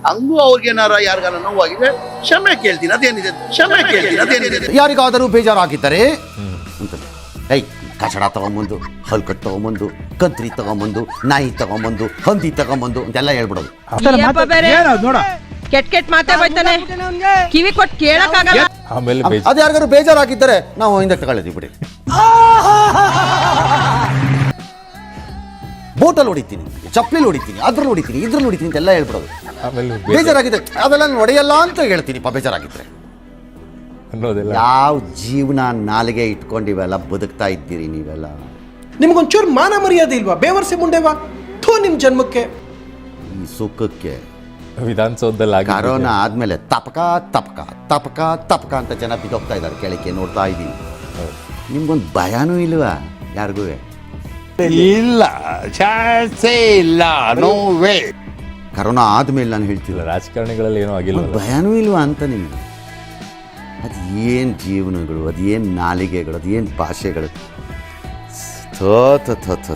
ಹಂಗೂ ಅವ್ರಿಗೇನಾರ ಯಾರಿಗಾರ ನೋವಾಗಿದೆ ಕ್ಷಮೆ ಕೇಳ್ತೀನಿ, ಅದೇನಿದೆ ಕ್ಷಮೆ ಕೇಳ್ತೀನಿ, ಅದೇನಿದೆ. ಯಾರಿಗಾದರೂ ಬೇಜಾರಾಗಿದ್ದರೆ ಅಂತ ಕಚಡ ತಗೊಂಬಂದು, ಹಲ್ಕಟ್ಟು ತಗೊಂಬಂದು, ಕಂತ್ರಿ ತಗೊಂಬಂದು, ನಾಯಿ ತಗೊಂಬಂದು, ಹಂದಿ ತಗೊಂಬಂದು ಅಂತೆಲ್ಲ ಹೇಳ್ಬಿಡೋದು. ಕೆಟ್ಟ ಮಾತೇ ಬೈತಾನೆ, ಕಿವಿ ಕೊಟ್ಟು ಕೇಳಕ್ಕಾಗಲ್ಲ. ಅದು ಯಾರಿಗಾರು ಬೇಜಾರಾಗಿದ್ದರೆ ನಾವು ಹಿಂದಕ್ಕೆ ತಗೊಳ್ಳಿದ್ವಿ ಬಿಡಿ. ಬೋಟಲ್ಲಿ ಹೊಡಿತೀನಿ, ಚಪ್ಪಲಿ ಹೊಡಿತೀನಿ, ಅದ್ರಲ್ಲಿ ಹೊಡಿತೀನಿ, ಇದ್ರಲ್ಲಿ ಹೊಡಿತೀನಿ ಅಂತೆಲ್ಲ ಹೇಳ್ಬಿಡೋದು. ಬೇಜಾರಾಗಿದೆ ಅದೆಲ್ಲ ಹೊಡೆಯಲ್ಲ ಅಂತ ಹೇಳ್ತೀನಿ. ಬೇಜಾರಾಗಿದ್ರೆ ಯಾವ ಜೀವನ ನಾಲಿಗೆ ಇಟ್ಕೊಂಡಿವೆಲ್ಲ ಬದುಕ್ತಾ ಇದ್ದೀರಿ ನೀವೆಲ್ಲ? ನಿಮ್ಗೊಂಚೂರು ಮಾನ ಮರ್ಯಾದೆ ಇಲ್ವಾ? ಬೇವರ್ಸಿ ಮುಂಡೆವಾ ಥೋ ನಿಮ್ ಜನ್ಮಕ್ಕೆ. ಈ ಸುಖಕ್ಕೆ ವಿಧಾನಸೌಧದಲ್ಲಿ ಕರೋನಾ ಆದ್ಮೇಲೆ ತಪಕ ತಪಕ ತಪಕ ತಪಕ ಅಂತ ಜನ ಬಿದ್ದೋಗ್ತಾ ಇದ್ದಾರೆ. ಕೆಳಕ್ಕೆ ನೋಡ್ತಾ ಇದ್ದೀನಿ. ನಿಮ್ಗೊಂದು ಭಯನೂ ಇಲ್ವಾ ಯಾರಿಗೂ? ಇಲ್ಲ, ಚಾನ್ಸೇ ಇಲ್ಲ, ನೋ ವೇ. ಕರೋನಾ ಆದ್ಮೇಲೆ ನಾನು ಹೇಳ್ತಿಲ್ಲ, ರಾಜಕಾರಣಿಗಳಲ್ಲಿ ಏನೂ ಆಗಿಲ್ಲ, ಭಯನೂ ಇಲ್ವಾ ಅಂತ ನಿಮ್ಗೆ? ಅದು ಏನು ಜೀವನಗಳು, ಅದೇನು ನಾಲಿಗೆಗಳು, ಅದೇನು ಭಾಷೆಗಳು. ಥೋ ಥೋ ಥೋ ಥೋ.